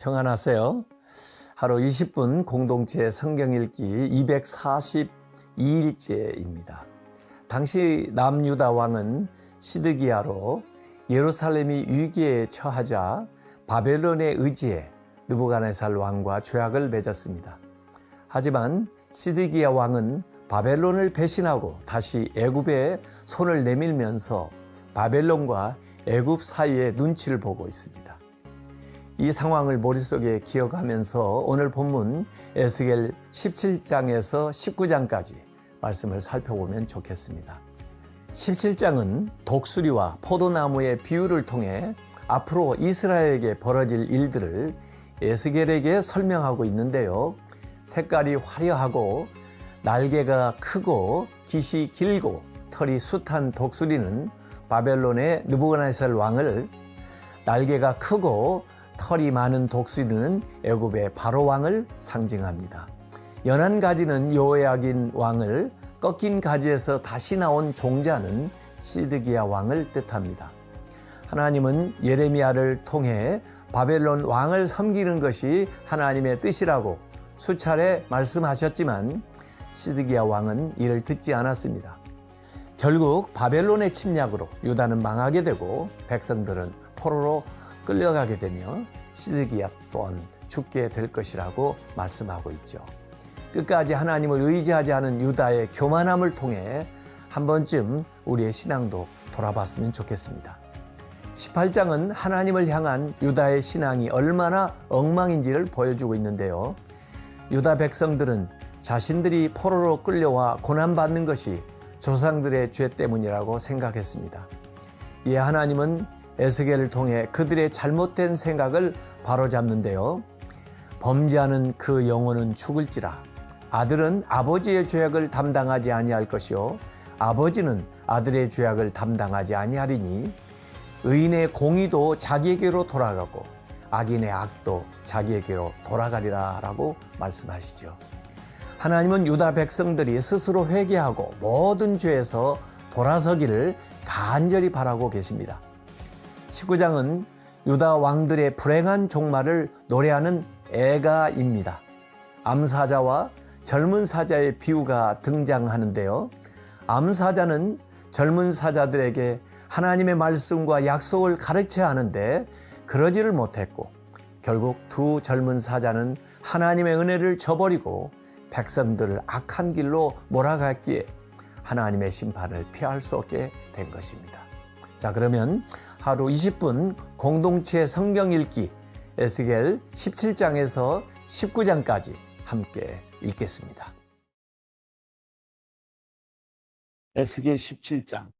평안하세요. 하루 20분 공동체 성경 읽기 242일째입니다. 당시 남유다 왕은 시드기야로 예루살렘이 위기에 처하자 바벨론에 의지해 느부갓네살 왕과 조약을 맺었습니다. 하지만 시드기야 왕은 바벨론을 배신하고 다시 애굽에 손을 내밀면서 바벨론과 애굽 사이의 눈치를 보고 있습니다. 이 상황을 머릿속에 기억하면서 오늘 본문 에스겔 17장에서 19장까지 말씀을 살펴보면 좋겠습니다. 17장은 독수리와 포도나무의 비유를 통해 앞으로 이스라엘에게 벌어질 일들을 에스겔에게 설명하고 있는데요. 색깔이 화려하고 날개가 크고 깃이 길고 털이 숱한 독수리는 바벨론의 느부갓네살 왕을, 날개가 크고 털이 많은 독수리는 애굽의 바로 왕을 상징합니다. 연한 가지는 여호야긴 왕을, 꺾인 가지에서 다시 나온 종자는 시드기야 왕을 뜻합니다. 하나님은 예레미야를 통해 바벨론 왕을 섬기는 것이 하나님의 뜻이라고 수차례 말씀하셨지만 시드기야 왕은 이를 듣지 않았습니다. 결국 바벨론의 침략으로 유다는 망하게 되고 백성들은 포로로 끌려가게 되며 시드기야 또한 죽게 될 것이라고 말씀하고 있죠. 끝까지 하나님을 의지하지 않은 유다의 교만함을 통해 한 번쯤 우리의 신앙도 돌아봤으면 좋겠습니다. 18장은 하나님을 향한 유다의 신앙이 얼마나 엉망인지를 보여주고 있는데요. 유다 백성들은 자신들이 포로로 끌려와 고난받는 것이 조상들의 죄 때문이라고 생각했습니다. 이에 하나님은 에스겔을 통해 그들의 잘못된 생각을 바로잡는데요. 범죄하는 그 영혼은 죽을지라. 아들은 아버지의 죄악을 담당하지 아니할 것이요 아버지는 아들의 죄악을 담당하지 아니하리니 의인의 공의도 자기에게로 돌아가고 악인의 악도 자기에게로 돌아가리라 라고 말씀하시죠. 하나님은 유다 백성들이 스스로 회개하고 모든 죄에서 돌아서기를 간절히 바라고 계십니다. 19장은 유다 왕들의 불행한 종말을 노래하는 애가입니다. 암사자와 젊은 사자의 비유가 등장하는데요. 암사자는 젊은 사자들에게 하나님의 말씀과 약속을 가르쳐야 하는데 그러지를 못했고 결국 두 젊은 사자는 하나님의 은혜를 저버리고 백성들을 악한 길로 몰아갔기에 하나님의 심판을 피할 수 없게 된 것입니다. 자, 그러면 하루 20분 공동체 성경 읽기 에스겔 17장에서 19장까지 함께 읽겠습니다. 에스겔 17장.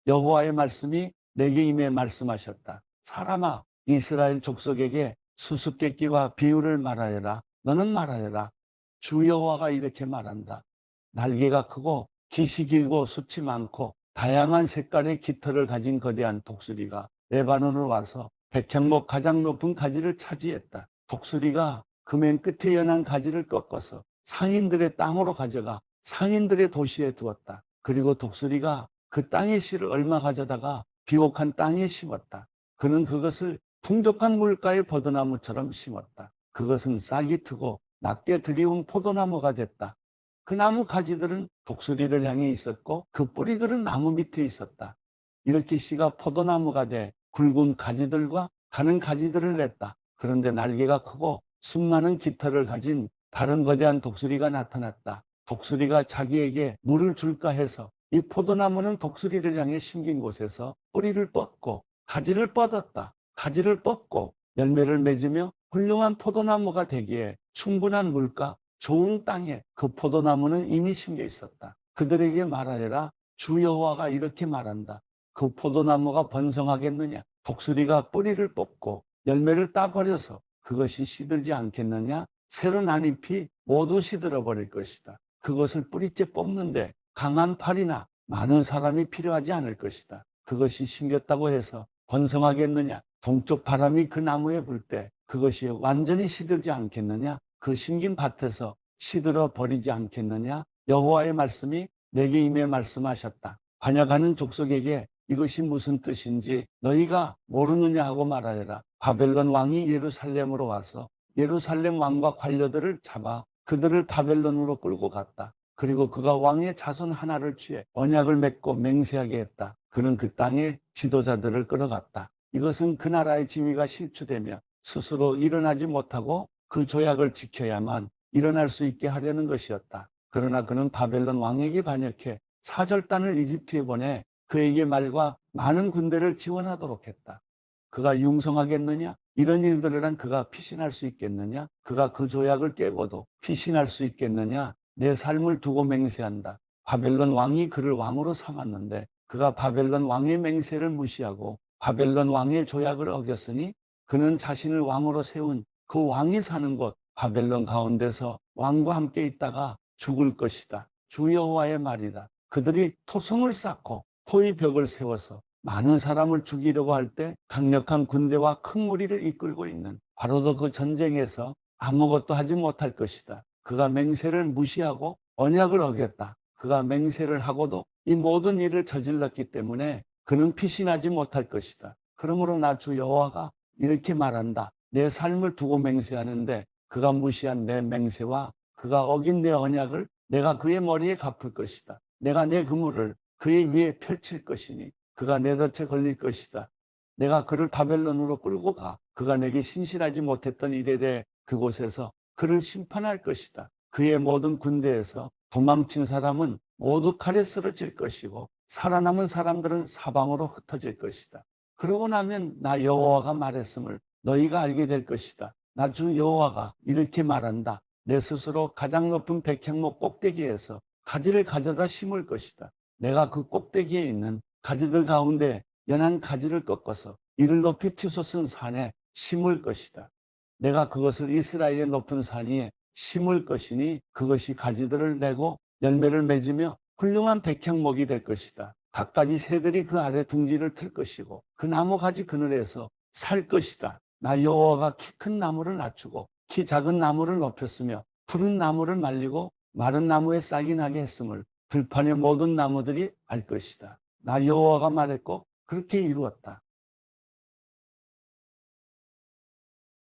여호와의 말씀이 내게 임해 말씀하셨다. 사람아, 이스라엘 족속에게 수수께끼와 비유를 말하여라. 너는 말하여라. 주 여호와가 이렇게 말한다. 날개가 크고 깃이 길고 숱이 많고 다양한 색깔의 깃털을 가진 거대한 독수리가 레바논을 와서 백향목 가장 높은 가지를 차지했다. 독수리가 그 맨 끝에 연한 가지를 꺾어서 상인들의 땅으로 가져가 상인들의 도시에 두었다. 그리고 독수리가 그 땅의 씨를 얼마 가져다가 비옥한 땅에 심었다. 그는 그것을 풍족한 물가의 포도나무처럼 심었다. 그것은 싹이 트고 낮게 들이운 포도나무가 됐다. 그 나무 가지들은 독수리를 향해 있었고 그 뿌리들은 나무 밑에 있었다. 이렇게 씨가 포도나무가 돼 굵은 가지들과 가는 가지들을 냈다. 그런데 날개가 크고 수많은 깃털을 가진 다른 거대한 독수리가 나타났다. 독수리가 자기에게 물을 줄까 해서 이 포도나무는 독수리를 향해 심긴 곳에서 뿌리를 뻗고 가지를 뻗었다. 가지를 뻗고 열매를 맺으며 훌륭한 포도나무가 되기에 충분한 물가, 좋은 땅에 그 포도나무는 이미 심겨 있었다. 그들에게 말하여라. 주 여호와가 이렇게 말한다. 그 포도나무가 번성하겠느냐? 독수리가 뿌리를 뽑고 열매를 따버려서 그것이 시들지 않겠느냐? 새로 난 잎이 모두 시들어 버릴 것이다. 그것을 뿌리째 뽑는데 강한 팔이나 많은 사람이 필요하지 않을 것이다. 그것이 심겼다고 해서 번성하겠느냐? 동쪽 바람이 그 나무에 불 때 그것이 완전히 시들지 않겠느냐? 그 심긴 밭에서 시들어 버리지 않겠느냐? 여호와의 말씀이 내게 임해 말씀하셨다. 반역하는 족속에게 이것이 무슨 뜻인지 너희가 모르느냐 하고 말하여라. 바벨론 왕이 예루살렘으로 와서 예루살렘 왕과 관료들을 잡아 그들을 바벨론으로 끌고 갔다. 그리고 그가 왕의 자손 하나를 취해 언약을 맺고 맹세하게 했다. 그는 그 땅의 지도자들을 끌어갔다. 이것은 그 나라의 지위가 실추되며 스스로 일어나지 못하고 그 조약을 지켜야만 일어날 수 있게 하려는 것이었다. 그러나 그는 바벨론 왕에게 반역해 사절단을 이집트에 보내 그에게 말과 많은 군대를 지원하도록 했다. 그가 융성하겠느냐? 이런 일들을 한 그가 피신할 수 있겠느냐? 그가 그 조약을 깨고도 피신할 수 있겠느냐? 내 삶을 두고 맹세한다. 바벨론 왕이 그를 왕으로 삼았는데 그가 바벨론 왕의 맹세를 무시하고 바벨론 왕의 조약을 어겼으니 그는 자신을 왕으로 세운 그 왕이 사는 곳 바벨론 가운데서 왕과 함께 있다가 죽을 것이다. 주 여호와의 말이다. 그들이 토성을 쌓고 포위벽을 세워서 많은 사람을 죽이려고 할 때 강력한 군대와 큰 무리를 이끌고 있는 바로도 그 전쟁에서 아무것도 하지 못할 것이다. 그가 맹세를 무시하고 언약을 어겼다. 그가 맹세를 하고도 이 모든 일을 저질렀기 때문에 그는 피신하지 못할 것이다. 그러므로 나 주 여호와가 이렇게 말한다. 내 삶을 두고 맹세하는데 그가 무시한 내 맹세와 그가 어긴 내 언약을 내가 그의 머리에 갚을 것이다. 내가 내 그물을 그의 위에 펼칠 것이니 그가 내 덫에 걸릴 것이다. 내가 그를 바벨론으로 끌고 가 그가 내게 신실하지 못했던 일에 대해 그곳에서 그를 심판할 것이다. 그의 모든 군대에서 도망친 사람은 모두 칼에 쓰러질 것이고 살아남은 사람들은 사방으로 흩어질 것이다. 그러고 나면 나 여호와가 말했음을 너희가 알게 될 것이다. 나 주 여호와가 이렇게 말한다. 내 스스로 가장 높은 백향목 꼭대기에서 가지를 가져다 심을 것이다. 내가 그 꼭대기에 있는 가지들 가운데 연한 가지를 꺾어서 이를 높이 치솟은 산에 심을 것이다. 내가 그것을 이스라엘의 높은 산 위에 심을 것이니 그것이 가지들을 내고 열매를 맺으며 훌륭한 백향목이 될 것이다. 갖가지 새들이 그 아래 둥지를 틀 것이고 그 나무 가지 그늘에서 살 것이다. 나 여호와가 키 큰 나무를 낮추고 키 작은 나무를 높였으며 푸른 나무를 말리고 마른 나무에 싹이 나게 했음을 들판의 모든 나무들이 알 것이다. 나 여호와가 말했고 그렇게 이루었다.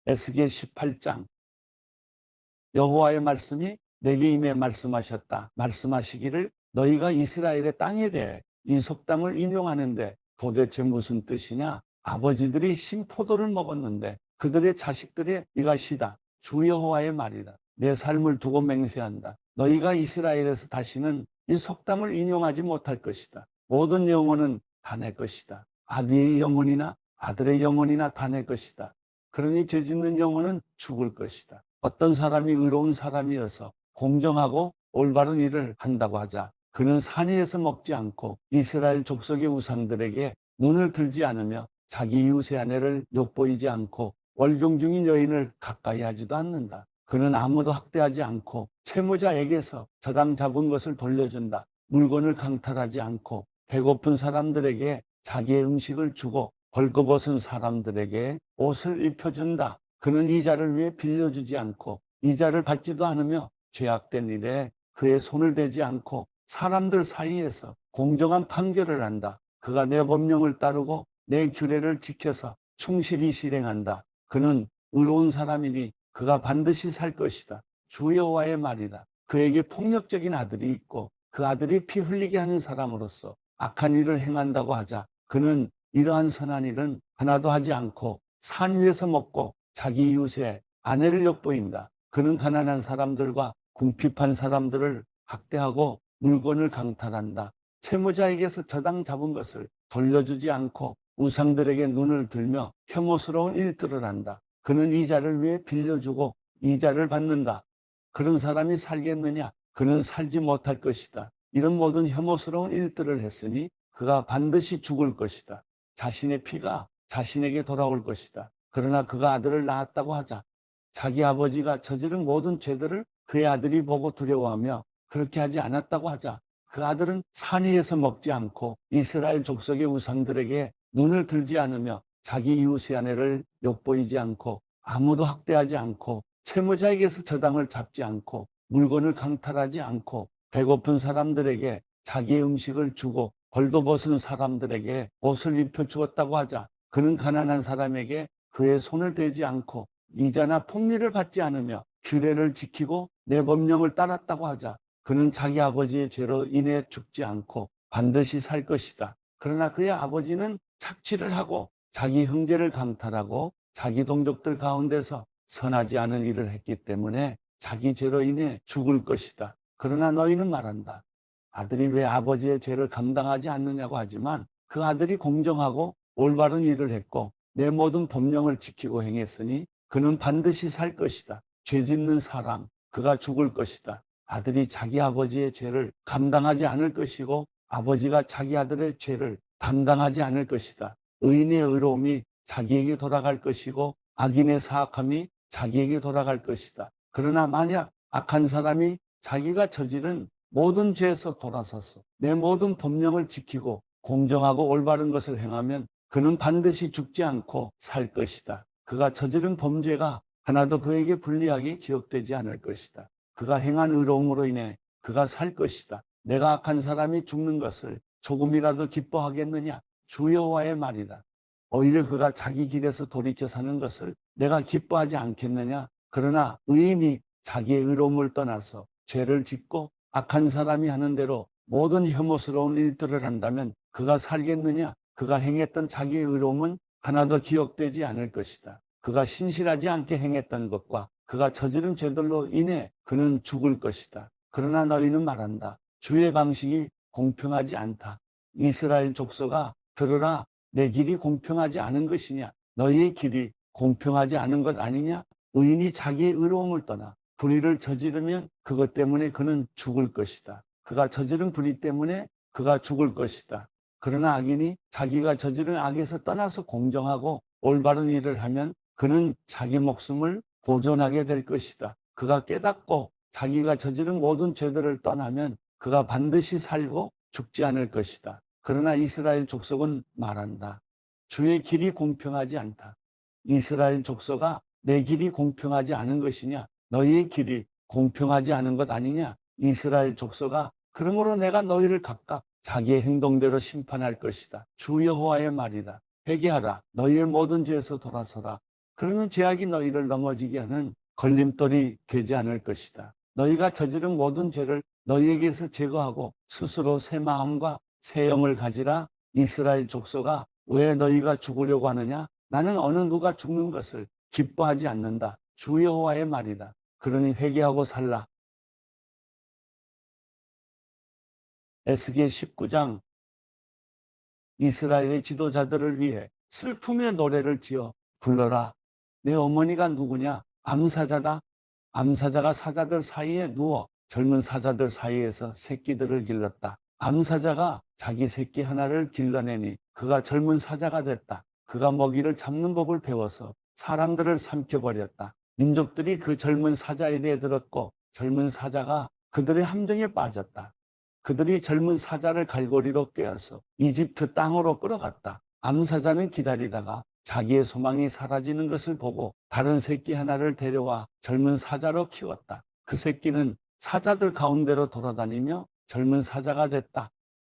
에스겔 18장. 여호와의 말씀이 내게 임해 말씀하셨다. 말씀하시기를 너희가 이스라엘의 땅에 대해 이 속담을 인용하는데 도대체 무슨 뜻이냐? 아버지들이 신포도를 먹었는데 그들의 자식들의 이것이다. 주 여호와의 말이다. 내 삶을 두고 맹세한다. 너희가 이스라엘에서 다시는 이 속담을 인용하지 못할 것이다. 모든 영혼은 다 내 것이다. 아비의 영혼이나 아들의 영혼이나 다 내 것이다. 그러니 죄짓는 영혼은 죽을 것이다. 어떤 사람이 의로운 사람이어서 공정하고 올바른 일을 한다고 하자. 그는 산 위에서 먹지 않고 이스라엘 족속의 우상들에게 눈을 들지 않으며 자기 이웃의 아내를 욕보이지 않고 월경 중인 여인을 가까이 하지도 않는다. 그는 아무도 학대하지 않고 채무자에게서 저당 잡은 것을 돌려준다. 물건을 강탈하지 않고 배고픈 사람들에게 자기의 음식을 주고 벌거벗은 사람들에게 옷을 입혀준다. 그는 이자를 위해 빌려주지 않고 이자를 받지도 않으며 죄악된 일에 그의 손을 대지 않고 사람들 사이에서 공정한 판결을 한다. 그가 내 법령을 따르고 내 규례를 지켜서 충실히 실행한다. 그는 의로운 사람이니 그가 반드시 살 것이다. 주 여호와의 말이다. 그에게 폭력적인 아들이 있고 그 아들이 피 흘리게 하는 사람으로서 악한 일을 행한다고 하자. 그는 이러한 선한 일은 하나도 하지 않고 산 위에서 먹고 자기 이웃의 아내를 욕보인다. 그는 가난한 사람들과 궁핍한 사람들을 학대하고 물건을 강탈한다. 채무자에게서 저당 잡은 것을 돌려주지 않고 우상들에게 눈을 들며 혐오스러운 일들을 한다. 그는 이자를 위해 빌려주고 이자를 받는다. 그런 사람이 살겠느냐? 그는 살지 못할 것이다. 이런 모든 혐오스러운 일들을 했으니 그가 반드시 죽을 것이다. 자신의 피가 자신에게 돌아올 것이다. 그러나 그가 아들을 낳았다고 하자. 자기 아버지가 저지른 모든 죄들을 그의 아들이 보고 두려워하며 그렇게 하지 않았다고 하자. 그 아들은 산 위에서 먹지 않고 이스라엘 족속의 우상들에게 눈을 들지 않으며 자기 이웃의 아내를 욕보이지 않고 아무도 학대하지 않고 채무자에게서 저당을 잡지 않고 물건을 강탈하지 않고 배고픈 사람들에게 자기의 음식을 주고 벌거벗은 사람들에게 옷을 입혀주었다고 하자 그는 가난한 사람에게 그의 손을 대지 않고 이자나 폭리를 받지 않으며 규례를 지키고 내 법령을 따랐다고 하자 그는 자기 아버지의 죄로 인해 죽지 않고 반드시 살 것이다. 그러나 그의 아버지는 착취를 하고 자기 형제를 강탈하고 자기 동족들 가운데서 선하지 않은 일을 했기 때문에 자기 죄로 인해 죽을 것이다. 그러나 너희는 말한다. 아들이 왜 아버지의 죄를 감당하지 않느냐고 하지만 그 아들이 공정하고 올바른 일을 했고 내 모든 법령을 지키고 행했으니 그는 반드시 살 것이다. 죄 짓는 사람, 그가 죽을 것이다. 아들이 자기 아버지의 죄를 감당하지 않을 것이고 아버지가 자기 아들의 죄를 담당하지 않을 것이다. 의인의 의로움이 자기에게 돌아갈 것이고 악인의 사악함이 자기에게 돌아갈 것이다. 그러나 만약 악한 사람이 자기가 저지른 모든 죄에서 돌아서서 내 모든 법령을 지키고 공정하고 올바른 것을 행하면 그는 반드시 죽지 않고 살 것이다. 그가 저지른 범죄가 하나도 그에게 불리하게 기억되지 않을 것이다. 그가 행한 의로움으로 인해 그가 살 것이다. 내가 악한 사람이 죽는 것을 조금이라도 기뻐하겠느냐? 주 여호와의 말이다. 오히려 그가 자기 길에서 돌이켜 사는 것을 내가 기뻐하지 않겠느냐? 그러나 의인이 자기의 의로움을 떠나서 죄를 짓고 악한 사람이 하는 대로 모든 혐오스러운 일들을 한다면 그가 살겠느냐? 그가 행했던 자기의 의로움은 하나도 기억되지 않을 것이다. 그가 신실하지 않게 행했던 것과 그가 저지른 죄들로 인해 그는 죽을 것이다. 그러나 너희는 말한다. 주의 방식이 공평하지 않다. 이스라엘 족속아, 들으라. 내 길이 공평하지 않은 것이냐? 너희의 길이 공평하지 않은 것 아니냐? 의인이 자기의 의로움을 떠나 불의를 저지르면 그것 때문에 그는 죽을 것이다. 그가 저지른 불의 때문에 그가 죽을 것이다. 그러나 악인이 자기가 저지른 악에서 떠나서 공정하고 올바른 일을 하면 그는 자기 목숨을 보존하게 될 것이다. 그가 깨닫고 자기가 저지른 모든 죄들을 떠나면 그가 반드시 살고 죽지 않을 것이다. 그러나 이스라엘 족속은 말한다. 주의 길이 공평하지 않다. 이스라엘 족속아, 내 길이 공평하지 않은 것이냐? 너희의 길이 공평하지 않은 것 아니냐? 이스라엘 족속아, 그러므로 내가 너희를 각각 자기의 행동대로 심판할 것이다. 주 여호와의 말이다. 회개하라. 너희의 모든 죄에서 돌아서라. 그러면 죄악이 너희를 넘어지게 하는 걸림돌이 되지 않을 것이다. 너희가 저지른 모든 죄를 너희에게서 제거하고 스스로 새 마음과 새 영을 가지라. 이스라엘 족속아, 왜 너희가 죽으려고 하느냐? 나는 어느 누가 죽는 것을 기뻐하지 않는다. 주 여호와의 말이다. 그러니 회개하고 살라. 에스겔 19장. 이스라엘의 지도자들을 위해 슬픔의 노래를 지어 불러라. 내 어머니가 누구냐? 암사자다. 암사자가 사자들 사이에 누워 젊은 사자들 사이에서 새끼들을 길렀다. 암사자가 자기 새끼 하나를 길러내니 그가 젊은 사자가 됐다. 그가 먹이를 잡는 법을 배워서 사람들을 삼켜버렸다. 민족들이 그 젊은 사자에 대해 들었고 젊은 사자가 그들의 함정에 빠졌다. 그들이 젊은 사자를 갈고리로 꿰어서 이집트 땅으로 끌어갔다. 암사자는 기다리다가 자기의 소망이 사라지는 것을 보고 다른 새끼 하나를 데려와 젊은 사자로 키웠다. 그 새끼는 사자들 가운데로 돌아다니며 젊은 사자가 됐다.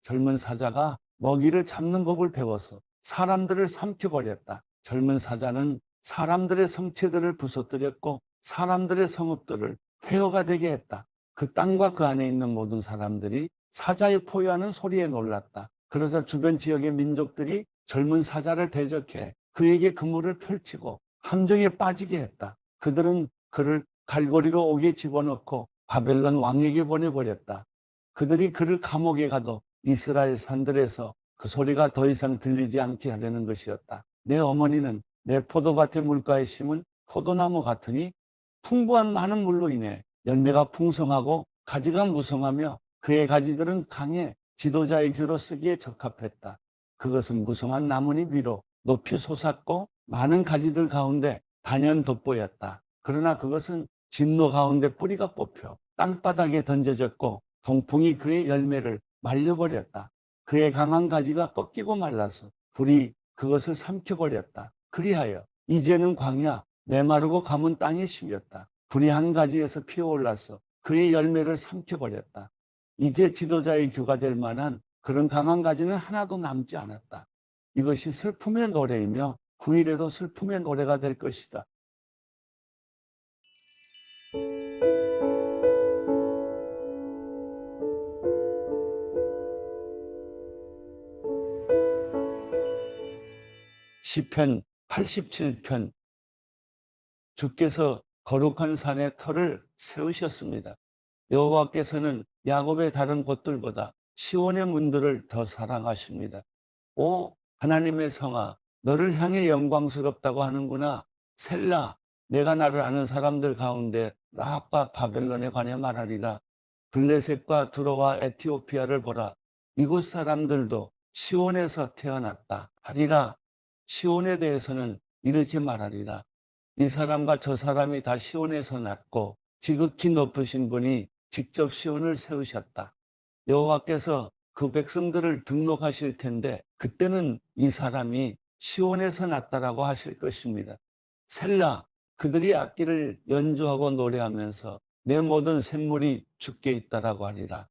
젊은 사자가 먹이를 잡는 법을 배워서 사람들을 삼켜버렸다. 젊은 사자는 사람들의 성체들을 부서뜨렸고 사람들의 성읍들을 폐허가 되게 했다. 그 땅과 그 안에 있는 모든 사람들이 사자의 포효하는 소리에 놀랐다. 그래서 주변 지역의 민족들이 젊은 사자를 대적해 그에게 그물을 펼치고 함정에 빠지게 했다. 그들은 그를 갈고리로 옥에 집어넣고 바벨론 왕에게 보내버렸다. 그들이 그를 감옥에 가도 이스라엘 산들에서 그 소리가 더 이상 들리지 않게 하려는 것이었다. 내 어머니는 내 포도밭의 물가에 심은 포도나무 같으니 풍부한 많은 물로 인해 열매가 풍성하고 가지가 무성하며 그의 가지들은 강해 지도자의 귀로 쓰기에 적합했다. 그것은 무성한 나뭇잎 위로 높이 솟았고 많은 가지들 가운데 단연 돋보였다. 그러나 그것은 진노 가운데 뿌리가 뽑혀 땅바닥에 던져졌고 동풍이 그의 열매를 말려버렸다. 그의 강한 가지가 꺾이고 말라서 불이 그것을 삼켜버렸다. 그리하여 이제는 광야 메마르고 가문 땅에 심겼다. 불이 한 가지에서 피어올라서 그의 열매를 삼켜버렸다. 이제 지도자의 규가 될 만한 그런 강한 가지는 하나도 남지 않았다. 이것이 슬픔의 노래이며 후일에도 슬픔의 노래가 될 것이다. 시편 87편. 주께서 거룩한 산에 터를 세우셨습니다. 여호와께서는 야곱의 다른 곳들보다 시온의 문들을 더 사랑하십니다. 오 하나님의 성아, 너를 향해 영광스럽다고 하는구나. 셀라, 내가 나를 아는 사람들 가운데 라합과 바벨론에 관해 말하리라. 블레셋과 두로와 에티오피아를 보라. 이곳 사람들도 시온에서 태어났다 하리라. 시온에 대해서는 이렇게 말하리라. 이 사람과 저 사람이 다 시온에서 났고 지극히 높으신 분이 직접 시온을 세우셨다. 여호와께서 그 백성들을 등록하실 텐데 그때는 이 사람이 시온에서 났다라고 하실 것입니다. 셀라, 그들이 악기를 연주하고 노래하면서 내 모든 샘물이 주께 있다라고 하리라.